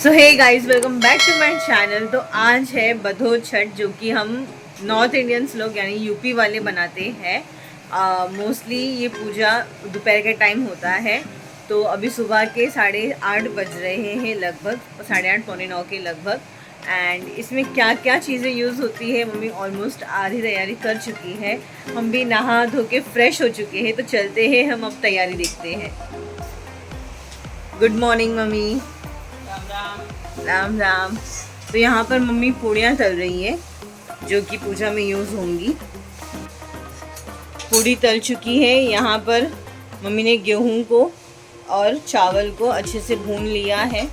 So hey guys, welcome back to my channel. तो आज है बधो छठ, जो कि हम नॉर्थ इंडियंस लोग यानी यूपी वाले बनाते हैं। मोस्टली ये पूजा दोपहर के टाइम होता है। तो अभी सुबह के 8:30 बज रहे हैं, लगभग 8:30 पौने 9 के लगभग। एंड इसमें क्या क्या चीज़ें यूज़ होती है, मम्मी ऑलमोस्ट आधी तैयारी कर चुकी है। हम भी नहा धो के फ्रेश हो चुके हैं। तो चलते हैं, हम अब तैयारी देखते हैं। Good morning mummy. Ram Ram. तो यहाँ पर मम्मी पूड़ियाँ तल रही है, जो कि पूजा में यूज़ होंगी। पूड़ी तल चुकी है। यहाँ पर मम्मी ने गेहूं को और चावल को अच्छे से भून लिया है।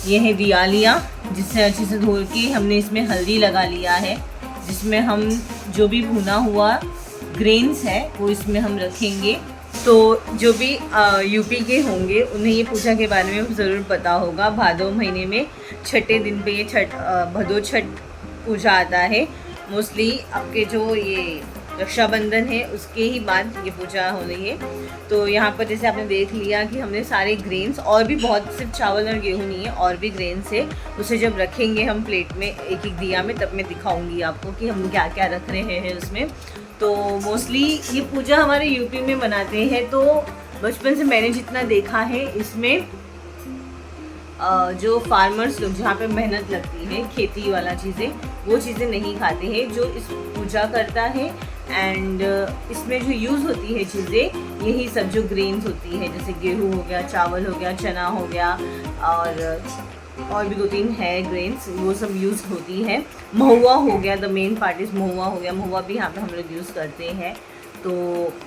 यह है दियालिया, जिससे अच्छे से धो के हमने इसमें हल्दी लगा लिया है, जिसमें हम जो भी भुना हुआ ग्रेन्स है वो इसमें हम रखेंगे। तो जो भी यूपी के होंगे उन्हें ये पूजा के बारे में ज़रूर पता होगा। भादो महीने में छठे दिन पे ये भदो छठ पूजा आता है। मोस्टली आपके जो ये रक्षाबंधन है उसके ही बाद ये पूजा हो रही है। तो यहाँ पर जैसे आपने देख लिया कि हमने सारे ग्रेन्स और भी बहुत, सिर्फ चावल और गेहूँ नहीं है, और भी ग्रेन्स है। उसे जब रखेंगे हम प्लेट में एक एक दिया में, तब मैं दिखाऊंगी आपको कि हम क्या क्या रख रहे हैं उसमें। तो मोस्टली ये पूजा हमारे यूपी में मनाते हैं। तो बचपन से मैंने जितना देखा है, इसमें जो फार्मर्स लोग, जहाँ पे मेहनत लगती है, खेती वाला चीज़ें, वो चीज़ें नहीं खाते हैं जो इस पूजा करता है। एंड इसमें जो यूज़ होती है चीज़ें, यही सब जो ग्रेन्स होती है, जैसे गेहूँ हो गया, चावल हो गया, चना हो गया, और भी 2-3 है ग्रेन्स, वो सब यूज़ होती है। महुआ हो गया, द मेन पार्ट इज़ महुआ हो गया। महुआ भी यहाँ पे हम लोग यूज़ करते हैं, तो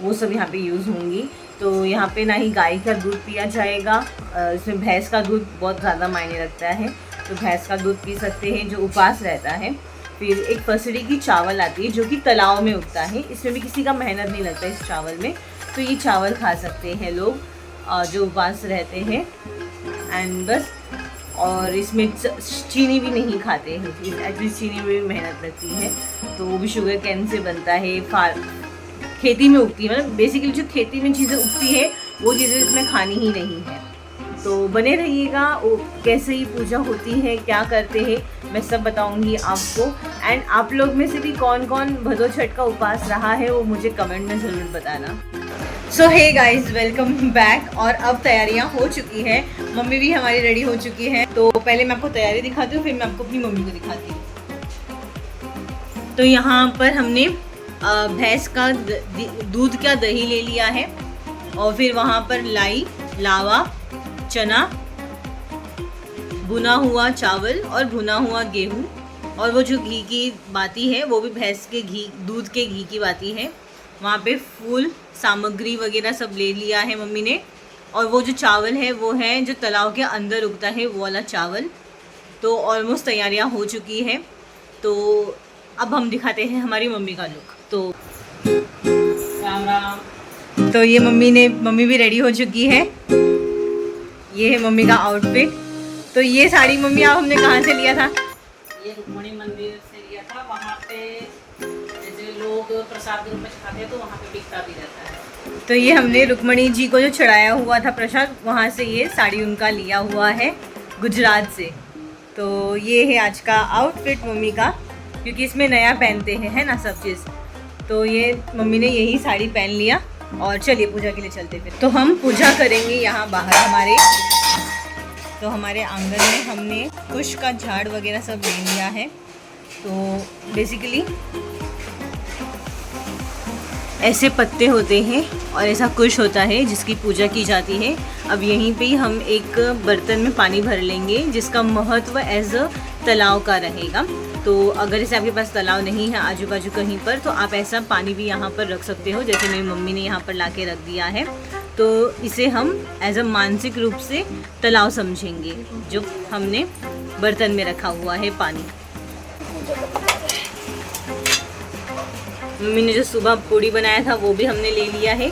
वो सब यहाँ पे यूज़ होंगी। तो यहाँ पे ना ही गाय का दूध पिया जाएगा, इसमें भैंस का दूध बहुत ज़्यादा मायने रखता है। तो भैंस का दूध पी सकते हैं जो उपवास रहता है। फिर एक फसड़ी की चावल आती है, जो कि तालाब में उगता है। इसमें भी किसी का मेहनत नहीं लगता इस चावल में। तो ये चावल खा सकते हैं लोग जो उपवास रहते हैं। एंड बस, और इसमें चीनी भी नहीं खाते हैं। एटलीस्ट चीनी में भी मेहनत लगती है, तो वो भी शुगर कैन से बनता है। खेती में उगती है, मतलब बेसिकली जो खेती में चीज़ें उगती है वो चीज़ें इसमें खानी ही नहीं है। तो बने रहिएगा, वो कैसे ही पूजा होती है, क्या करते हैं, मैं सब बताऊंगी आपको। एंड आप लोग में से भी कौन कौन भदो छठ का उपवास रहा है, वो मुझे कमेंट में ज़रूर बताना। सो हे गाइज, वेलकम बैक। और अब तैयारियां हो चुकी है, मम्मी भी हमारी रेडी हो चुकी है। तो पहले मैं आपको तैयारी दिखाती हूँ, फिर मैं आपको अपनी मम्मी को दिखाती हूँ। तो यहाँ पर हमने भैंस का दूध का दही ले लिया है, और फिर वहाँ पर लाई, लावा, चना, भुना हुआ चावल और भुना हुआ गेहूँ, और वो जो घी की बाती है वो भी भैंस के घी, दूध के घी की बाती है। वहाँ पे फूल सामग्री वगैरह सब ले लिया है मम्मी ने। और वो जो चावल है वो है जो तालाब के अंदर उगता है, वो वाला चावल। तो ऑलमोस्ट तैयारियाँ हो चुकी है। तो अब हम दिखाते हैं हमारी मम्मी का लुक। तो राम राम। तो ये मम्मी भी रेडी हो चुकी है। ये है मम्मी का आउटफिट। तो ये साड़ी मम्मी आप हमने कहाँ से लिया था? ये रुक्मणी मंदिर से लिया था। वहाँ पे जैसे लोग प्रसाद के रूप में खाते हैं, तो वहाँ पे बिकता भी रहता है। तो ये हमने रुक्मणी जी को जो चढ़ाया हुआ था प्रसाद, वहाँ से ये साड़ी उनका लिया हुआ है, गुजरात से। तो ये है आज का आउटफिट मम्मी का, क्योंकि इसमें नया पहनते हैं, है ना, सब चीज़। तो ये मम्मी ने यही साड़ी पहन लिया। और चलिए पूजा के लिए चलते फिर। तो हम पूजा करेंगे यहाँ बाहर हमारे आंगन में। हमने कुश का झाड़ वगैरह सब ले लिया है। तो बेसिकली ऐसे पत्ते होते हैं और ऐसा कुश होता है जिसकी पूजा की जाती है। अब यहीं पे हम एक बर्तन में पानी भर लेंगे, जिसका महत्व एज अ तालाब का रहेगा। तो अगर जैसे आपके पास तालाब नहीं है आजू बाजू कहीं पर, तो आप ऐसा पानी भी यहाँ पर रख सकते हो, जैसे मेरी मम्मी ने यहाँ पर ला के रख दिया है। तो इसे हम एज अ मानसिक रूप से तालाब समझेंगे, जो हमने बर्तन में रखा हुआ है पानी। मम्मी ने जो सुबह पूड़ी बनाया था वो भी हमने ले लिया है,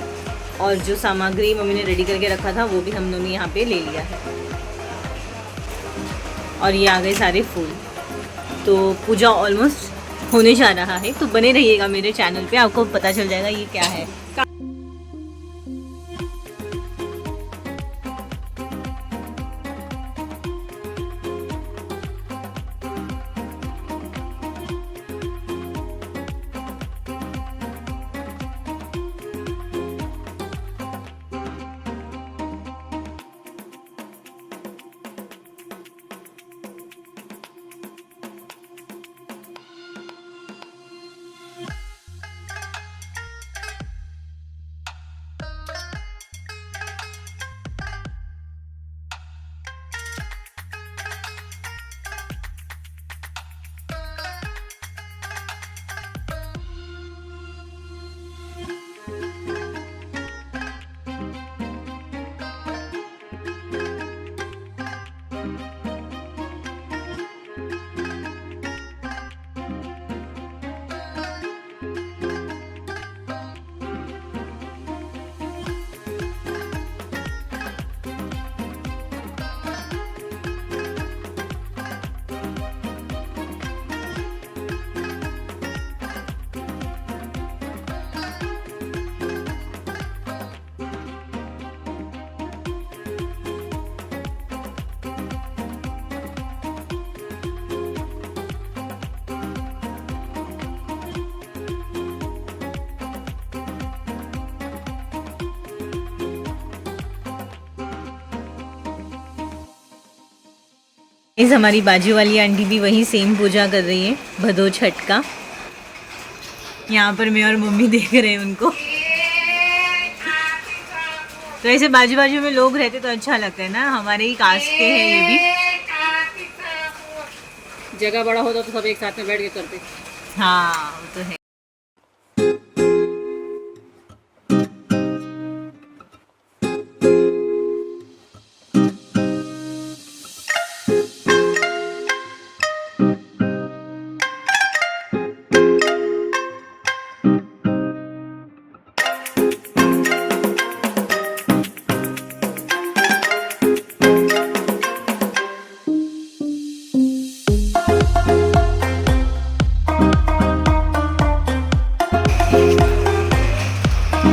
और जो सामग्री मम्मी ने रेडी करके रखा था वो भी हम लोगों ने यहाँ पे ले लिया है। और ये आ गए सारे फूल। तो पूजा ऑलमोस्ट होने जा रहा है, तो बने रहिएगा मेरे चैनल पे, आपको पता चल जाएगा ये क्या है। इस हमारी बाजू वाली आंटी भी वही सेम पूजा कर रही है भदो छठ का। यहाँ पर मैं और मम्मी देख रहे हैं उनको। तो ऐसे बाजू बाजू में लोग रहते तो अच्छा लगता है ना, हमारे ही कास्ट के हैं ये भी। जगह बड़ा होता तो सब एक साथ में बैठ के करते। हाँ वो तो है।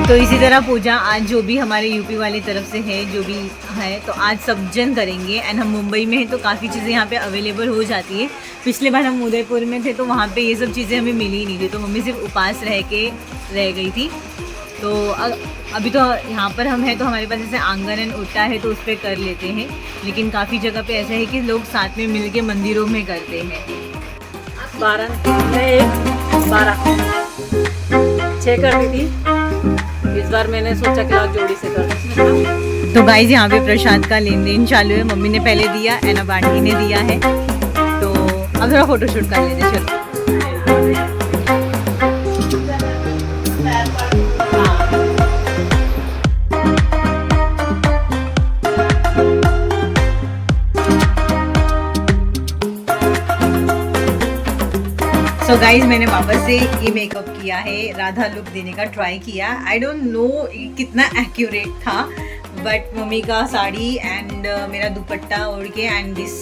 तो इसी तरह पूजा आज जो भी हमारे यूपी वाली तरफ से है, जो भी है, तो आज सब जन करेंगे। एंड हम मुंबई में हैं तो काफ़ी चीज़ें यहाँ पे अवेलेबल हो जाती है। पिछले बार हम उदयपुर में थे तो वहाँ पे ये सब चीज़ें हमें मिली ही नहीं थी, तो मम्मी सिर्फ उपास रह गई थी। तो अभी तो यहाँ पर हम हैं तो हमारे पास जैसे आंगन एंड उट्टा है तो उस पर कर लेते हैं, लेकिन काफ़ी जगह पे ऐसा है कि लोग साथ में मिल के मंदिरों में करते हैं। 12 6 कर दी थी, इस बार मैंने सोचा कि आज जोड़ी से कर दूं। तो गाइस यहाँ पे प्रसाद का लेन देन चालू है। मम्मी ने पहले दिया एंड अब आंटी ने दिया है, तो अब थोड़ा फोटोशूट कर लेते चलो। सो गाइज मैंने वापस से ये मेकअप किया है, राधा लुक देने का ट्राई किया। आई डोंट नो कितना एक्यूरेट था, बट मम्मी का साड़ी एंड मेरा दुपट्टा ओढ़ के एंड दिस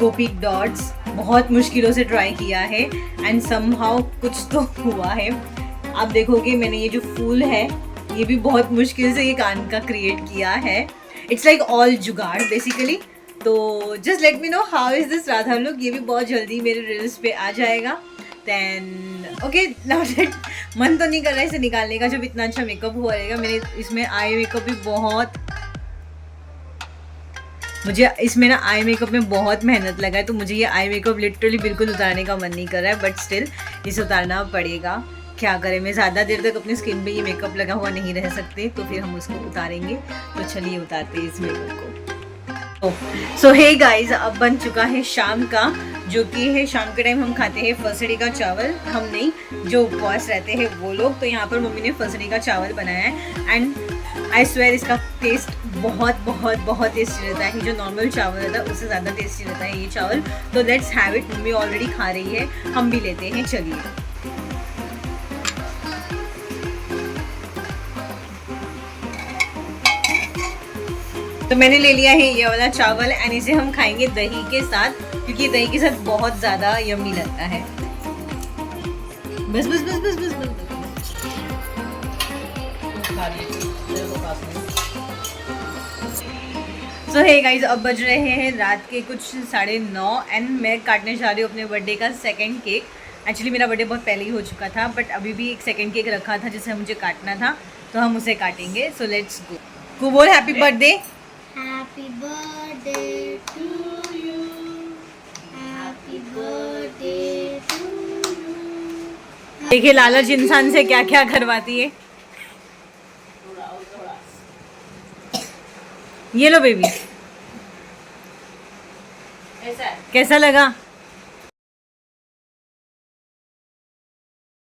गोपी डॉट्स बहुत मुश्किलों से ट्राई किया है एंड समहाउ कुछ तो हुआ है। आप देखोगे मैंने ये जो फूल है ये भी बहुत मुश्किल से ये कान का क्रिएट किया है। इट्स लाइक ऑल जुगाड़ बेसिकली। तो just let me know how is this Radha look. ये भी बहुत जल्दी मेरे रील्स पे आ जाएगा। देन ओके नाउ दैट मन तो नहीं कर रहा है इसे निकालने का जब इतना अच्छा मेकअप हुआ रहेगा। मैंने इसमें आई मेकअप भी बहुत, मुझे इसमें ना आई मेकअप में बहुत मेहनत लगा है, तो मुझे ये आई मेकअप लिटरली बिल्कुल उतारने का मन नहीं कर रहा है, बट स्टिल इसे उतारना पड़ेगा। क्या करें, मैं ज़्यादा देर तक अपनी स्किन पे ये मेकअप लगा हुआ नहीं रह सकते, तो फिर हम उसको उतारेंगे। तो चलिए उतारते हैं इस मेकअप को। सो हे गाइज, अब बन चुका है शाम का, जो कि है शाम के टाइम हम खाते हैं फसड़ी का चावल। हम नहीं, जो उपवास रहते हैं वो लोग। तो यहाँ पर मम्मी ने फसड़ी का चावल बनाया है एंड आई स्वेयर इसका टेस्ट बहुत बहुत बहुत टेस्टी रहता है। जो नॉर्मल चावल रहता है उससे ज़्यादा टेस्टी रहता है ये चावल। तो let's have it. Mummy already खा रही है, हम भी लेते हैं। चलिए तो मैंने ले लिया है ये वाला चावल एंड इसे हम खाएंगे दही के साथ, क्योंकि दही के साथ बहुत ज़्यादा यम्मी लगता है। बस बस बस बस बस बस। सो हे गाइस, अब बज रहे हैं रात के कुछ 9:30 एंड मैं काटने जा रही हूँ अपने बर्थडे का सेकंड केक। एक्चुअली मेरा बर्थडे बहुत पहले ही हो चुका था, बट अभी भी एक सेकंड केक रखा था जिसे मुझे काटना था, तो हम उसे काटेंगे। So let's go. बोल happy birthday. Happy birthday to you. Happy birthday to you. देखिए लालच इंसान से क्या क्या करवाती है। ये लो बेबी, कैसा लगा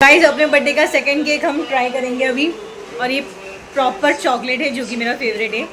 गाइस? अपने बर्थडे का सेकंड केक हम ट्राई करेंगे अभी, और ये प्रॉपर चॉकलेट है जो कि मेरा फेवरेट है।